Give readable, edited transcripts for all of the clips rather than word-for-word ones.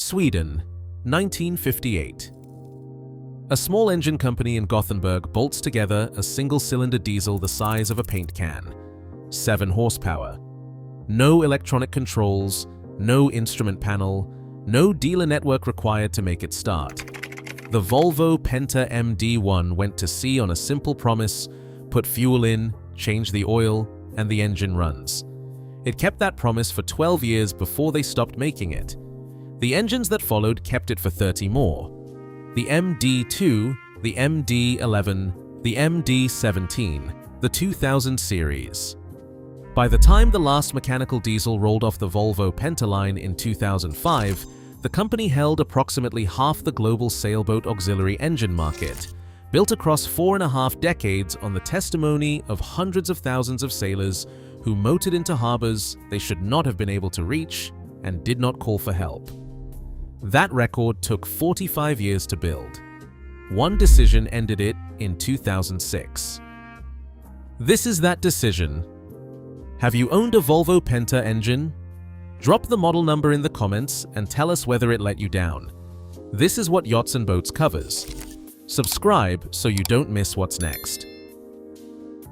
Sweden, 1958. A small engine company in Gothenburg bolts together a single-cylinder diesel the size of a paint can. 7 horsepower. No electronic controls, no instrument panel, no dealer network required to make it start. The Volvo Penta MD1 went to sea on a simple promise: put fuel in, change the oil, and the engine runs. It kept that promise for 12 years before they stopped making it. The engines that followed kept it for 30 more. The MD2, the MD11, the MD17, the 2000 series. By the time the last mechanical diesel rolled off the Volvo Penta line in 2005, the company held approximately half the global sailboat auxiliary engine market, built across 4.5 decades on the testimony of hundreds of thousands of sailors who motored into harbors they should not have been able to reach and did not call for help. That record took 45 years to build. One decision ended it in 2006. This is that decision. Have you owned a Volvo Penta engine? Drop the model number in the comments and tell us whether it let you down. This is what Yachts and Boats covers. Subscribe so you don't miss what's next.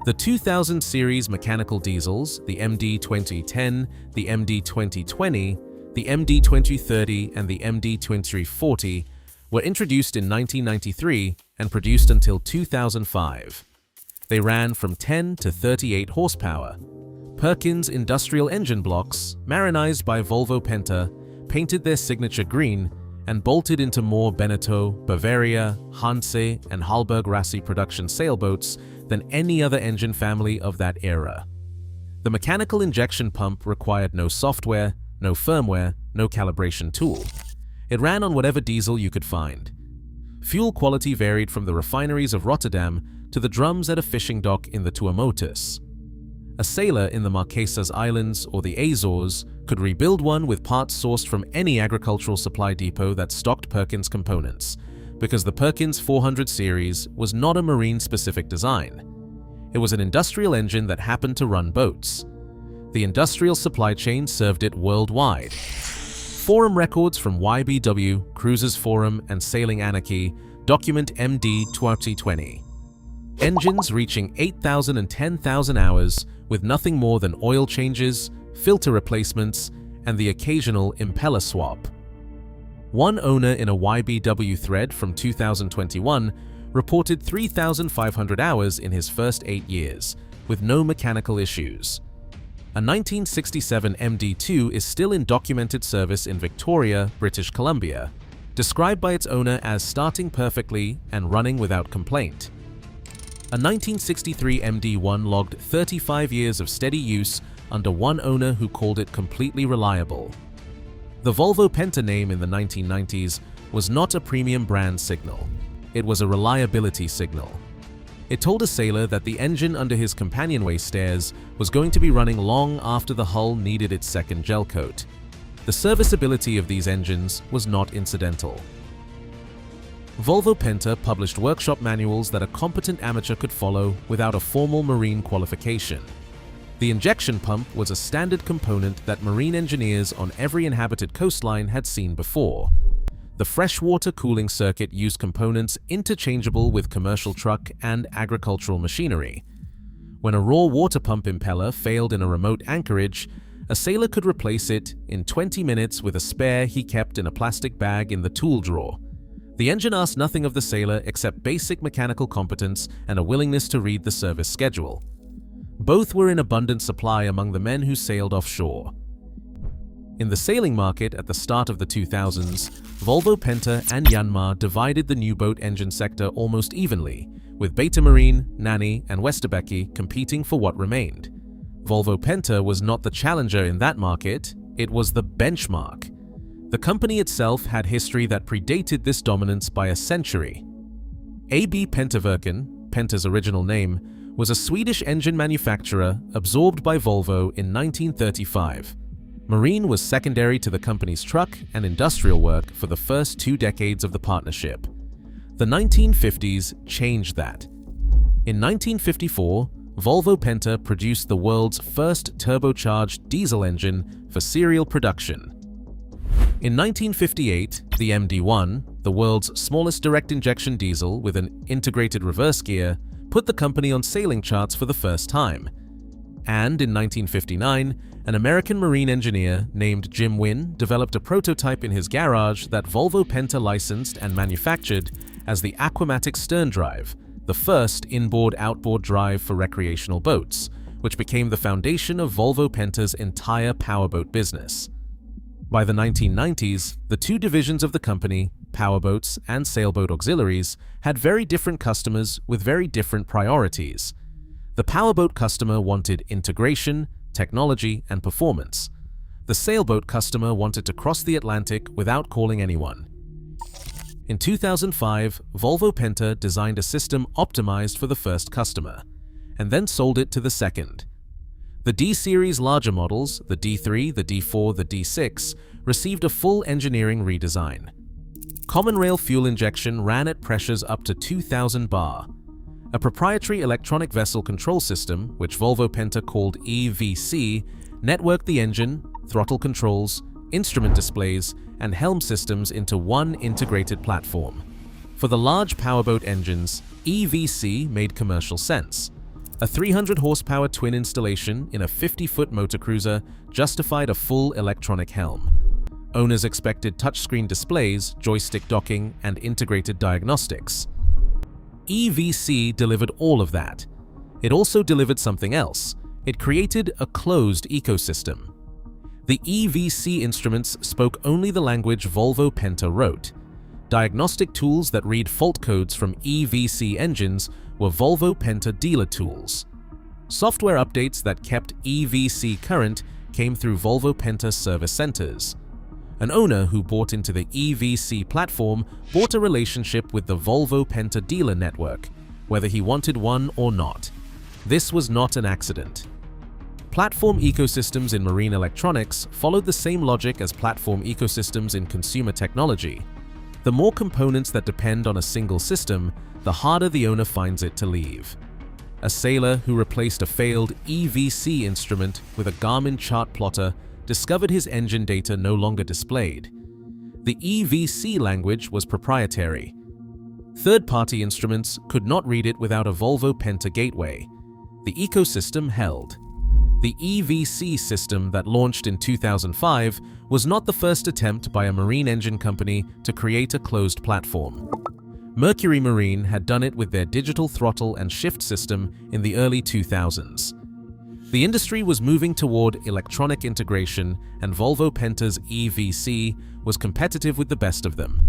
The 2000 series mechanical diesels, the MD2010, the MD2020, the MD2030, and the MD2040, were introduced in 1993 and produced until 2005. They ran from 10 to 38 horsepower. Perkins industrial engine blocks, marinized by Volvo Penta, painted their signature green and bolted into more Beneteau, Bavaria, Hanse, and Hallberg Rassy production sailboats than any other engine family of that era. The mechanical injection pump required no software, no firmware, no calibration tool. It ran on whatever diesel you could find. Fuel quality varied from the refineries of Rotterdam to the drums at a fishing dock in the Tuamotus. A sailor in the Marquesas Islands or the Azores could rebuild one with parts sourced from any agricultural supply depot that stocked Perkins components, because the Perkins 400 series was not a marine-specific design. It was an industrial engine that happened to run boats. The industrial supply chain served it worldwide. Forum records from YBW, Cruisers Forum, and Sailing Anarchy document MD 2020. Engines reaching 8,000 and 10,000 hours with nothing more than oil changes, filter replacements, and the occasional impeller swap. One owner in a YBW thread from 2021 reported 3,500 hours in his first 8 years, with no mechanical issues. A 1967 MD2 is still in documented service in Victoria, British Columbia, described by its owner as starting perfectly and running without complaint. A 1963 MD1 logged 35 years of steady use under one owner who called it completely reliable. The Volvo Penta name in the 1990s was not a premium brand signal. It was a reliability signal. It told a sailor that the engine under his companionway stairs was going to be running long after the hull needed its second gel coat. The serviceability of these engines was not incidental. Volvo Penta published workshop manuals that a competent amateur could follow without a formal marine qualification. The injection pump was a standard component that marine engineers on every inhabited coastline had seen before. The freshwater cooling circuit used components interchangeable with commercial truck and agricultural machinery. When a raw water pump impeller failed in a remote anchorage, a sailor could replace it in 20 minutes with a spare he kept in a plastic bag in the tool drawer. The engine asked nothing of the sailor except basic mechanical competence and a willingness to read the service schedule. Both were in abundant supply among the men who sailed offshore. In the sailing market at the start of the 2000s, Volvo Penta and Yanmar divided the new boat engine sector almost evenly, with Beta Marine, Nani, and Westerbeke competing for what remained. Volvo Penta was not the challenger in that market, it was the benchmark. The company itself had history that predated this dominance by a century. AB Pentaverken, Penta's original name, was a Swedish engine manufacturer absorbed by Volvo in 1935. Marine was secondary to the company's truck and industrial work for the first 2 decades of the partnership. The 1950s changed that. In 1954, Volvo Penta produced the world's first turbocharged diesel engine for serial production. In 1958, the MD1, the world's smallest direct injection diesel with an integrated reverse gear, put the company on sailing charts for the first time. And in 1959, an American marine engineer named Jim Wynn developed a prototype in his garage that Volvo Penta licensed and manufactured as the Aquamatic stern drive, the first inboard-outboard drive for recreational boats, which became the foundation of Volvo Penta's entire powerboat business. By the 1990s, the two divisions of the company, powerboats and sailboat auxiliaries, had very different customers with very different priorities. The powerboat customer wanted integration, technology, and performance. The sailboat customer wanted to cross the Atlantic without calling anyone. In 2005, Volvo Penta designed a system optimized for the first customer, and then sold it to the second. The D-Series larger models, the D3, the D4, the D6, received a full engineering redesign. Common rail fuel injection ran at pressures up to 2,000 bar. A proprietary electronic vessel control system, which Volvo Penta called EVC, networked the engine, throttle controls, instrument displays, and helm systems into one integrated platform. For the large powerboat engines, EVC made commercial sense. A 300 horsepower twin installation in a 50-foot motorcruiser justified a full electronic helm. Owners expected touchscreen displays, joystick docking, and integrated diagnostics. EVC delivered all of that. It also delivered something else. It created a closed ecosystem. The EVC instruments spoke only the language Volvo Penta wrote. Diagnostic tools that read fault codes from EVC engines were Volvo Penta dealer tools. Software updates that kept EVC current came through Volvo Penta service centers. An owner who bought into the EVC platform bought a relationship with the Volvo Penta dealer network, whether he wanted one or not. This was not an accident. Platform ecosystems in marine electronics followed the same logic as platform ecosystems in consumer technology. The more components that depend on a single system, the harder the owner finds it to leave. A sailor who replaced a failed EVC instrument with a Garmin chart plotter discovered his engine data no longer displayed. The EVC language was proprietary. Third-party instruments could not read it without a Volvo Penta gateway. The ecosystem held. The EVC system that launched in 2005 was not the first attempt by a marine engine company to create a closed platform. Mercury Marine had done it with their digital throttle and shift system in the early 2000s. The industry was moving toward electronic integration, and Volvo Penta's EVC was competitive with the best of them.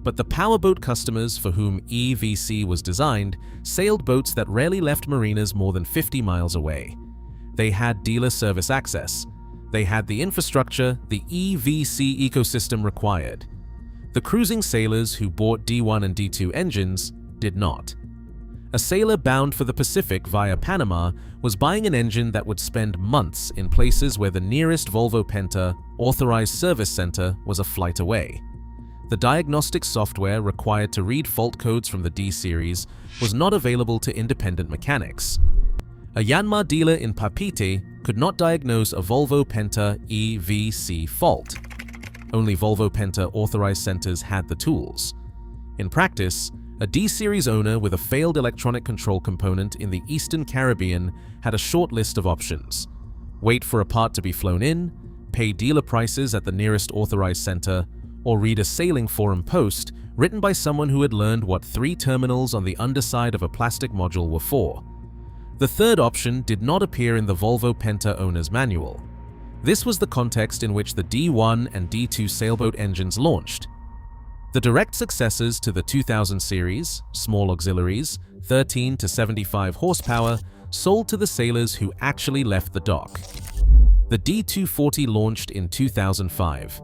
But the powerboat customers for whom EVC was designed sailed boats that rarely left marinas more than 50 miles away. They had dealer service access. They had the infrastructure the EVC ecosystem required. The cruising sailors who bought D1 and D2 engines did not. A sailor bound for the Pacific via Panama was buying an engine that would spend months in places where the nearest Volvo Penta authorized service center was a flight away. The diagnostic software required to read fault codes from the D-Series was not available to independent mechanics. A Yanmar dealer in Papeete could not diagnose a Volvo Penta EVC fault. Only Volvo Penta authorized centers had the tools. In practice, a D-Series owner with a failed electronic control component in the Eastern Caribbean had a short list of options: wait for a part to be flown in, pay dealer prices at the nearest authorized center, or read a sailing forum post written by someone who had learned what 3 terminals on the underside of a plastic module were for. The third option did not appear in the Volvo Penta owner's manual. This was the context in which the D1 and D2 sailboat engines launched. The direct successors to the 2000 series, small auxiliaries, 13 to 75 horsepower, sold to the sailors who actually left the dock. The D240 launched in 2005.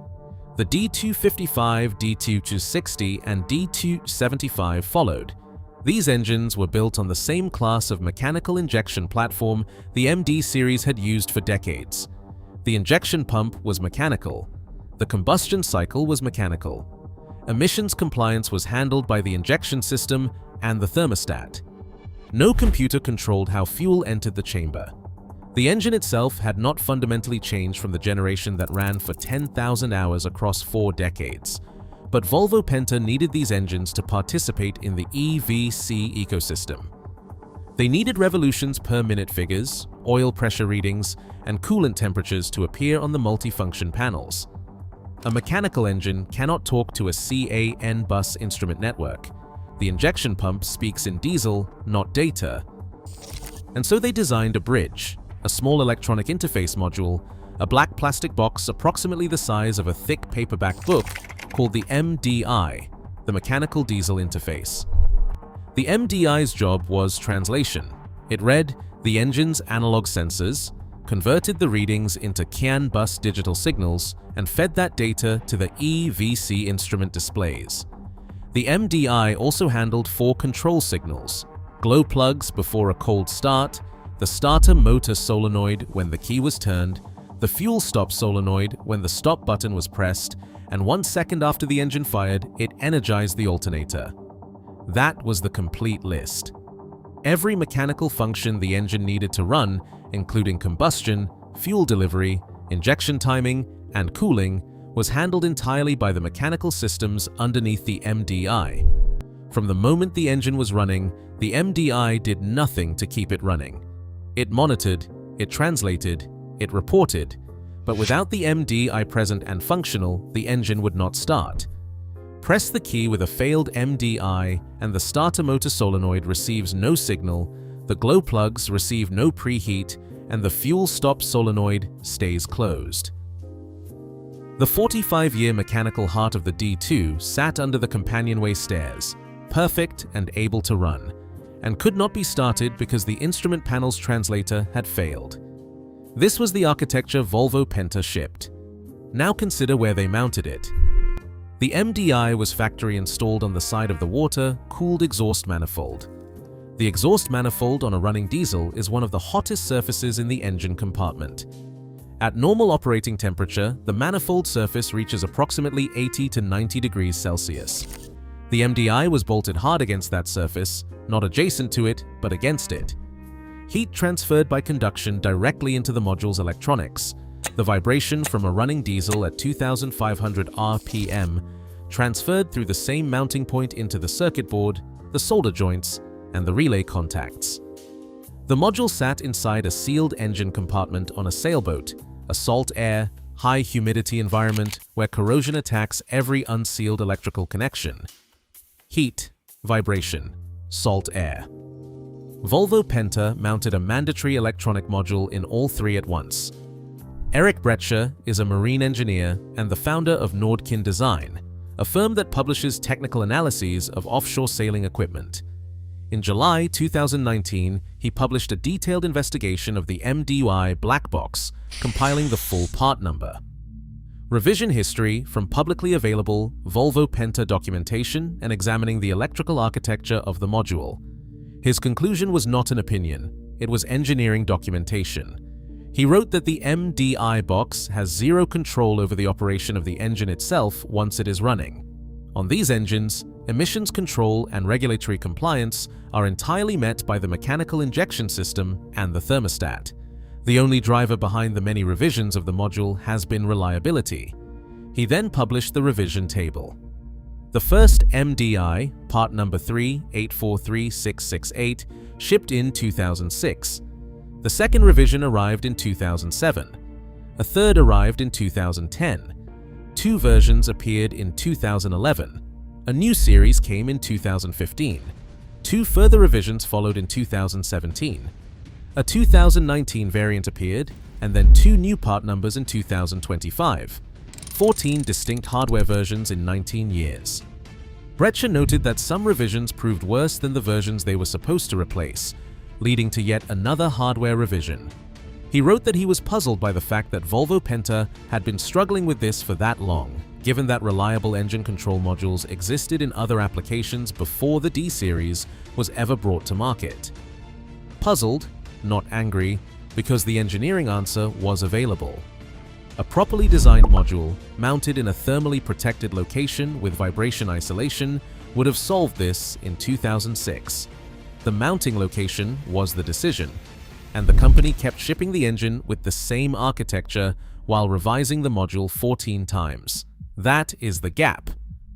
The D255, D260, and D275 followed. These engines were built on the same class of mechanical injection platform the MD series had used for decades. The injection pump was mechanical. The combustion cycle was mechanical. Emissions compliance was handled by the injection system and the thermostat. No computer controlled how fuel entered the chamber. The engine itself had not fundamentally changed from the generation that ran for 10,000 hours across 4 decades. But Volvo Penta needed these engines to participate in the EVC ecosystem. They needed revolutions per minute figures, oil pressure readings, and coolant temperatures to appear on the multifunction panels. A mechanical engine cannot talk to a CAN bus instrument network. The injection pump speaks in diesel, not data. And so they designed a bridge, a small electronic interface module, a black plastic box approximately the size of a thick paperback book called the MDI, the mechanical diesel interface. The MDI's job was translation. It read the engine's analog sensors, converted the readings into CAN bus digital signals, and fed that data to the EVC instrument displays. The MDI also handled 4 control signals: glow plugs before a cold start, the starter motor solenoid when the key was turned, the fuel stop solenoid when the stop button was pressed, and 1 second after the engine fired, it energized the alternator. That was the complete list. Every mechanical function the engine needed to run, including combustion, fuel delivery, injection timing, and cooling, was handled entirely by the mechanical systems underneath the MDI. From the moment the engine was running, the MDI did nothing to keep it running. It monitored, it translated, it reported, but without the MDI present and functional, the engine would not start. Press the key with a failed MDI and the starter motor solenoid receives no signal, the glow plugs receive no preheat, and the fuel stop solenoid stays closed. The 45-year mechanical heart of the D2 sat under the companionway stairs, perfect and able to run, and could not be started because the instrument panel's translator had failed. This was the architecture Volvo Penta shipped. Now consider where they mounted it. The MDI was factory installed on the side of the water-cooled exhaust manifold. The exhaust manifold on a running diesel is one of the hottest surfaces in the engine compartment. At normal operating temperature, the manifold surface reaches approximately 80 to 90 degrees Celsius. The MDI was bolted hard against that surface, not adjacent to it, but against it. Heat transferred by conduction directly into the module's electronics. The vibration from a running diesel at 2,500 RPM transferred through the same mounting point into the circuit board, the solder joints, and the relay contacts. The module sat inside a sealed engine compartment on a sailboat, a salt air, high humidity environment where corrosion attacks every unsealed electrical connection. Heat, vibration, salt air. Volvo Penta mounted a mandatory electronic module in all 3 at once. Eric Bretcher is a marine engineer and the founder of Nordkin Design, a firm that publishes technical analyses of offshore sailing equipment. In July 2019, he published a detailed investigation of the MDI black box, compiling the full part number. Revision history from publicly available Volvo Penta documentation and examining the electrical architecture of the module. His conclusion was not an opinion, it was engineering documentation. He wrote that the MDI box has zero control over the operation of the engine itself once it is running. On these engines, emissions control and regulatory compliance are entirely met by the mechanical injection system and the thermostat. The only driver behind the many revisions of the module has been reliability. He then published the revision table. The first MDI, part number 3843668, shipped in 2006. The second revision arrived in 2007. A third arrived in 2010. 2 versions appeared in 2011. A new series came in 2015. 2 further revisions followed in 2017. A 2019 variant appeared, and then 2 new part numbers in 2025. 14 distinct hardware versions in 19 years. Bretcher noted that some revisions proved worse than the versions they were supposed to replace, leading to yet another hardware revision. He wrote that he was puzzled by the fact that Volvo Penta had been struggling with this for that long, given that reliable engine control modules existed in other applications before the D-Series was ever brought to market. Puzzled, not angry, because the engineering answer was available. A properly designed module, mounted in a thermally protected location with vibration isolation, would have solved this in 2006. The mounting location was the decision. and the company kept shipping the engine with the same architecture while revising the module 14 times. That is the gap.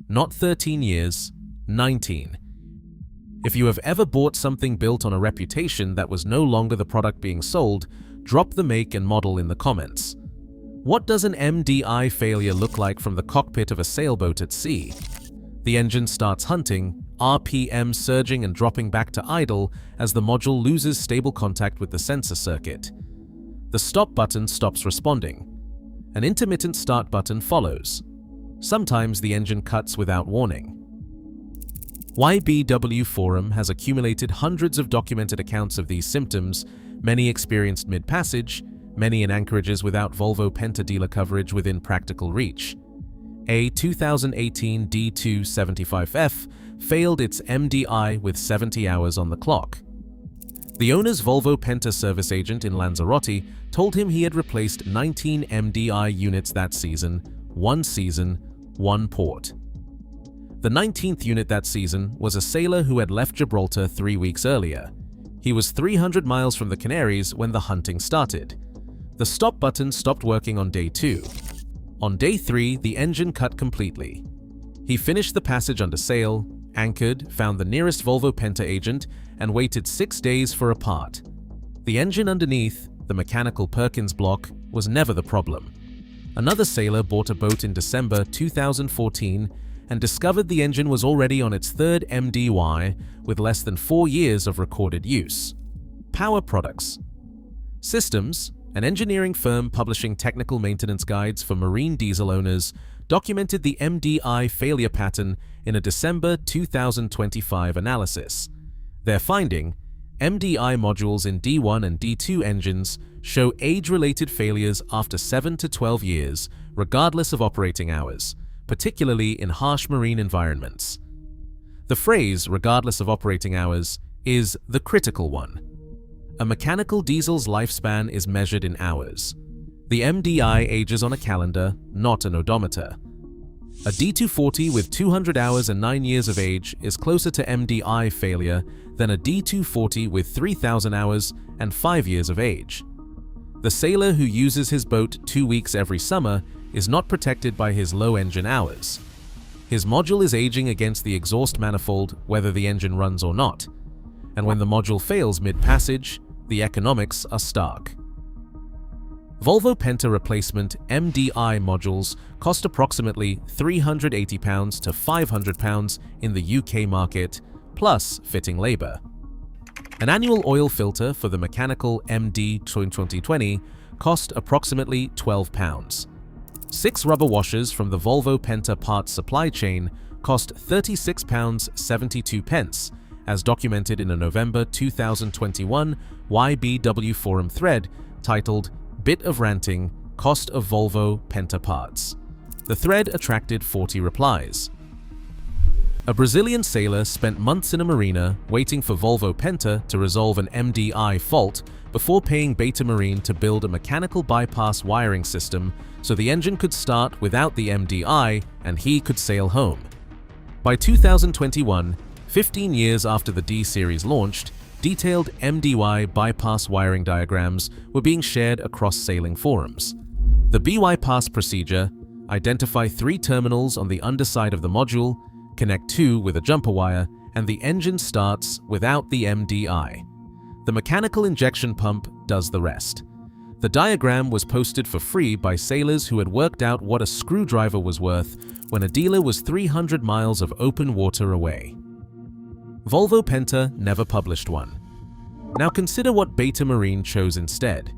Not 13 years, 19. If you have ever bought something built on a reputation that was no longer the product being sold, drop the make and model in the comments. What does an MDI failure look like from the cockpit of a sailboat at sea? The engine starts hunting, RPM surging and dropping back to idle as the module loses stable contact with the sensor circuit. The stop button stops responding. An intermittent start button follows. Sometimes the engine cuts without warning. YBW Forum has accumulated hundreds of documented accounts of these symptoms, many experienced mid-passage, many in anchorages without Volvo Penta dealer coverage within practical reach. A 2018 D275F failed its MDI with 70 hours on the clock. The owner's Volvo Penta service agent in Lanzarote told him he had replaced 19 MDI units that season, one port. The 19th unit that season was a sailor who had left Gibraltar 3 weeks earlier. He was 300 miles from the Canaries when the hunting started. The stop button stopped working on day 2. On day 3, the engine cut completely. He finished the passage under sail, anchored, found the nearest Volvo Penta agent, and waited 6 days for a part. The engine underneath, the mechanical Perkins block, was never the problem. Another sailor bought a boat in December 2014 and discovered the engine was already on its 3rd MDY with less than 4 years of recorded use. Power Products. Systems, an engineering firm publishing technical maintenance guides for marine diesel owners, documented the MDI failure pattern in a December 2025 analysis. Their finding, MDI modules in D1 and D2 engines show age-related failures after 7 to 12 years, regardless of operating hours, particularly in harsh marine environments. The phrase, regardless of operating hours, is the critical one. A mechanical diesel's lifespan is measured in hours. The MDI ages on a calendar, not an odometer. A D240 with 200 hours and 9 years of age is closer to MDI failure than a D240 with 3,000 hours and 5 years of age. The sailor who uses his boat 2 weeks every summer is not protected by his low engine hours. His module is aging against the exhaust manifold whether the engine runs or not. And when the module fails mid-passage, the economics are stark. Volvo Penta replacement MDI modules cost approximately £380 to £500 in the UK market, plus fitting labour. An annual oil filter for the mechanical MD 2020 cost approximately £12. 6 rubber washers from the Volvo Penta parts supply chain cost £36.72, as documented in a November 2021 YBW forum thread titled "Bit of Ranting, Cost of Volvo Penta Parts." The thread attracted 40 replies. A Brazilian sailor spent months in a marina waiting for Volvo Penta to resolve an MDI fault before paying Beta Marine to build a mechanical bypass wiring system so the engine could start without the MDI and he could sail home. By 2021, 15 years after the D-Series launched, detailed MDY bypass wiring diagrams were being shared across sailing forums. The bypass procedure: identify 3 terminals on the underside of the module, connect 2 with a jumper wire, and the engine starts without the MDI. The mechanical injection pump does the rest. The diagram was posted for free by sailors who had worked out what a screwdriver was worth when a dealer was 300 miles of open water away. Volvo Penta never published one. Now consider what Beta Marine chose instead.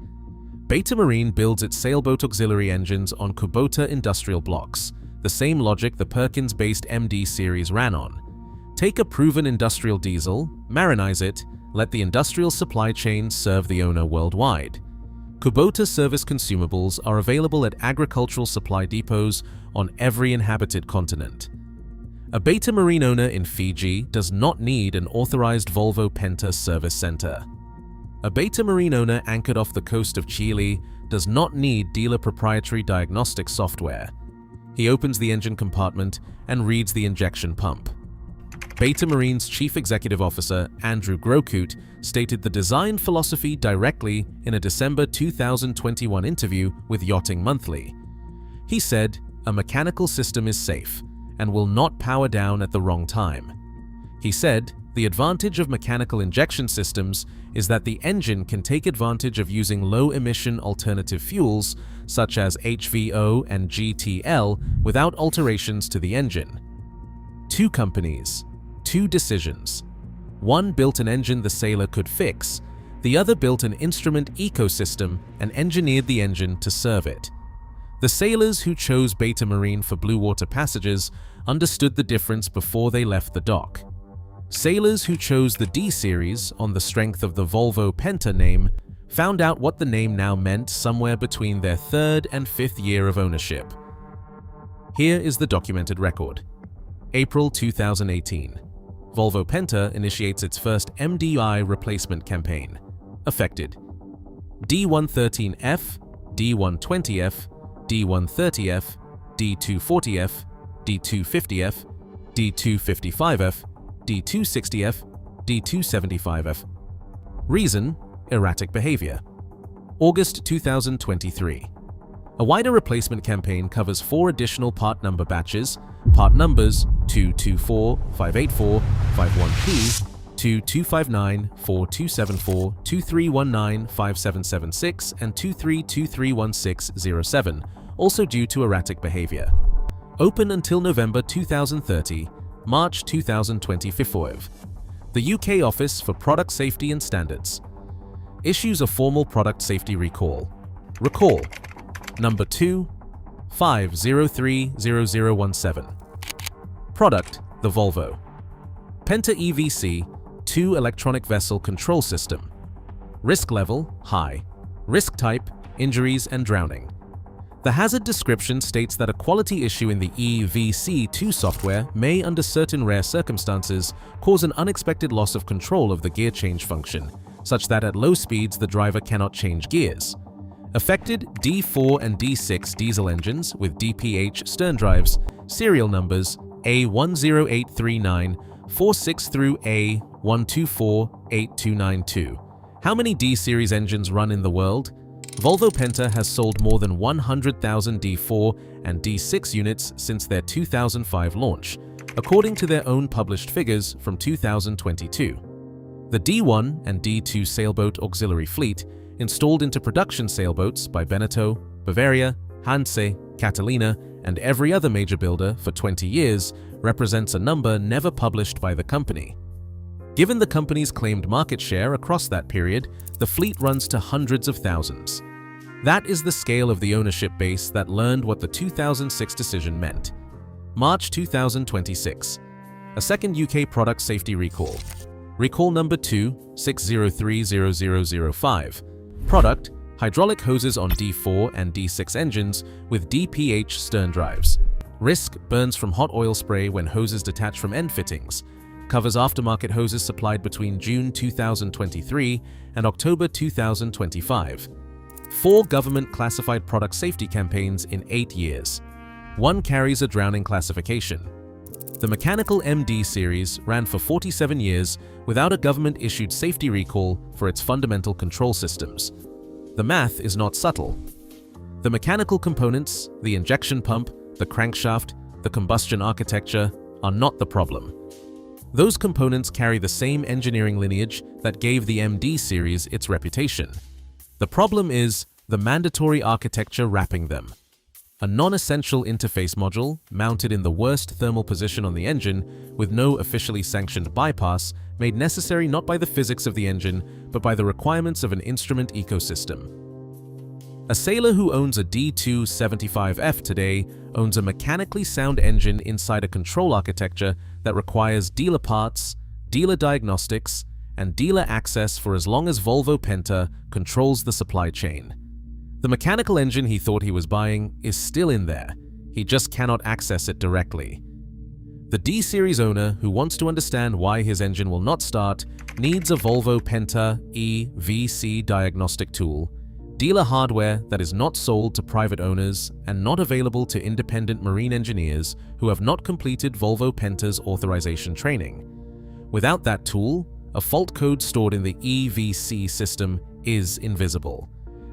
Beta Marine builds its sailboat auxiliary engines on Kubota industrial blocks, the same logic the Perkins-based MD series ran on. Take a proven industrial diesel, marinize it, let the industrial supply chain serve the owner worldwide. Kubota service consumables are available at agricultural supply depots on every inhabited continent. A Beta Marine owner in Fiji does not need an authorized Volvo Penta service center. A Beta Marine owner anchored off the coast of Chile does not need dealer proprietary diagnostic software. He opens the engine compartment and reads the injection pump. Beta Marine's chief executive officer, Andrew Grokut, stated the design philosophy directly in a December 2021 interview with Yachting Monthly. He said, "A mechanical system is safe and will not power down at the wrong time." He said, "The advantage of mechanical injection systems is that the engine can take advantage of using low-emission alternative fuels such as HVO and GTL without alterations to the engine." Two companies, two decisions. One built an engine the sailor could fix, the other built an instrument ecosystem and engineered the engine to serve it. The sailors who chose Beta Marine for blue water passages understood the difference before they left the dock. Sailors who chose the D-Series on the strength of the Volvo Penta name found out what the name now meant somewhere between their third and fifth year of ownership. Here is the documented record. April 2018. Volvo Penta initiates its first MDI replacement campaign. Affected: D113F, D120F, D130F, D240F, D250F, D255F, D260F, D275F. Reason: erratic behavior. August 2023. A wider replacement campaign covers 4 additional part number batches, part numbers 224, 584, 51P, 2259, 4274, 2319, 5776, and 23231607, also due to erratic behavior. Open until November 2030, March 2025. The UK Office for Product Safety and Standards issues a formal product safety recall. Recall number 2-5030017. Product: the Volvo Penta EVC 2 electronic vessel control system. Risk level: high. Risk type: injuries and drowning. The hazard description states that a quality issue in the EVC2 software may, under certain rare circumstances, cause an unexpected loss of control of the gear change function, such that at low speeds the driver cannot change gears. Affected: D4 and D6 diesel engines with DPH stern drives, serial numbers A1083946 through A1248292. How many D-series engines run in the world? Volvo Penta has sold more than 100,000 D4 and D6 units since their 2005 launch, according to their own published figures from 2022. The D1 and D2 sailboat auxiliary fleet, installed into production sailboats by Beneteau, Bavaria, Hanse, Catalina, and every other major builder for 20 years, represents a number never published by the company. Given the company's claimed market share across that period, the fleet runs to hundreds of thousands. That is the scale of the ownership base that learned what the 2006 decision meant. March 2026. A second UK product safety recall. Recall number 2-6030005. Product: hydraulic hoses on D4 and D6 engines with DPH stern drives. Risk: burns from hot oil spray when hoses detach from end fittings. Covers aftermarket hoses supplied between June 2023 and October 2025. 4 government classified product safety campaigns in 8 years. 1 carries a drowning classification. The mechanical MD series ran for 47 years without a government-issued safety recall for its fundamental control systems. The math is not subtle. The mechanical components, the injection pump, the crankshaft, the combustion architecture, are not the problem. Those components carry the same engineering lineage that gave the MD series its reputation. The problem is the mandatory architecture wrapping them. A non-essential interface module, mounted in the worst thermal position on the engine, with no officially sanctioned bypass, made necessary not by the physics of the engine, but by the requirements of an instrument ecosystem. A sailor who owns a D275F today owns a mechanically sound engine inside a control architecture that requires dealer parts, dealer diagnostics, and dealer access for as long as Volvo Penta controls the supply chain. The mechanical engine he thought he was buying is still in there. He just cannot access it directly. The D-Series owner who wants to understand why his engine will not start needs a Volvo Penta EVC diagnostic tool, dealer hardware that is not sold to private owners and not available to independent marine engineers who have not completed Volvo Penta's authorization training. Without that tool, a fault code stored in the EVC system is invisible.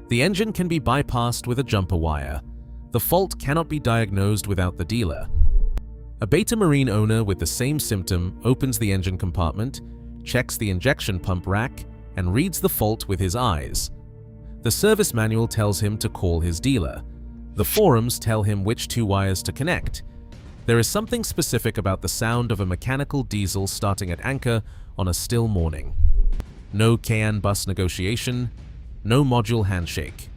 The engine can be bypassed with a jumper wire. The fault cannot be diagnosed without the dealer. A Beta Marine owner with the same symptom opens the engine compartment, checks the injection pump rack, and reads the fault with his eyes. The service manual tells him to call his dealer. The forums tell him which two wires to connect. There is something specific about the sound of a mechanical diesel starting at anchor on a still morning. No CAN bus negotiation, no module handshake.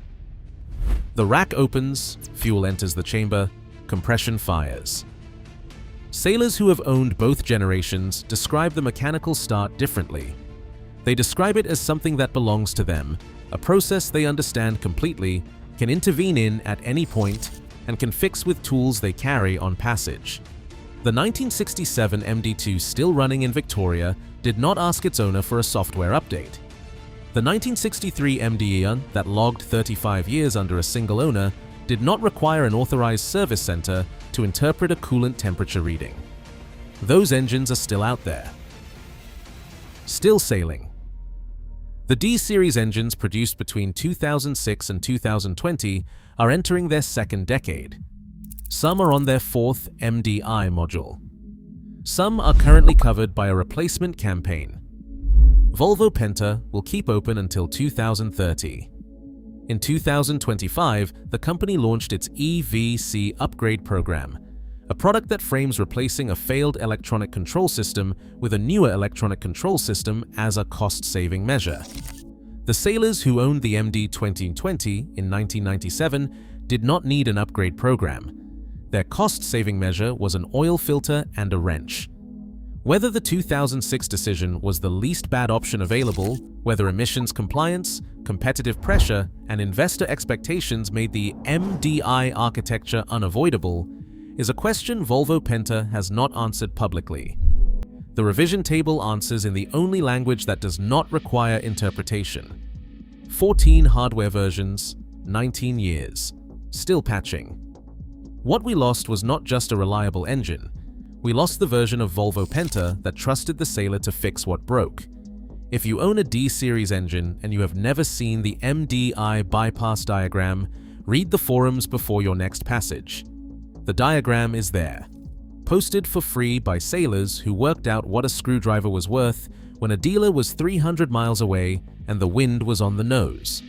The rack opens, fuel enters the chamber, compression fires. Sailors who have owned both generations describe the mechanical start differently. They describe it as something that belongs to them, a process they understand completely, can intervene in at any point, and can fix with tools they carry on passage. The 1967 MD2 still running in Victoria did not ask its owner for a software update. The 1963 MD that logged 35 years under a single owner did not require an authorized service center to interpret a coolant temperature reading. Those engines are still out there. Still sailing. The D-Series engines produced between 2006 and 2020 are entering their second decade. Some are on their fourth MDI module. Some are currently covered by a replacement campaign. Volvo Penta will keep open until 2030. In 2025, the company launched its EVC upgrade program, a product that frames replacing a failed electronic control system with a newer electronic control system as a cost-saving measure. The sailors who owned the MD 2020 in 1997 did not need an upgrade program. Their cost-saving measure was an oil filter and a wrench. Whether the 2006 decision was the least bad option available, whether emissions compliance, competitive pressure, and investor expectations made the MDI architecture unavoidable, is a question Volvo Penta has not answered publicly. The revision table answers in the only language that does not require interpretation. 14 hardware versions, 19 years, still patching. What we lost was not just a reliable engine. We lost the version of Volvo Penta that trusted the sailor to fix what broke. If you own a D-Series engine and you have never seen the MDI bypass diagram, read the forums before your next passage. The diagram is there, posted for free by sailors who worked out what a screwdriver was worth when a dealer was 300 miles away and the wind was on the nose.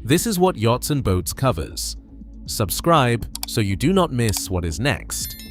This is what Yachts and Boats covers. Subscribe so you do not miss what is next.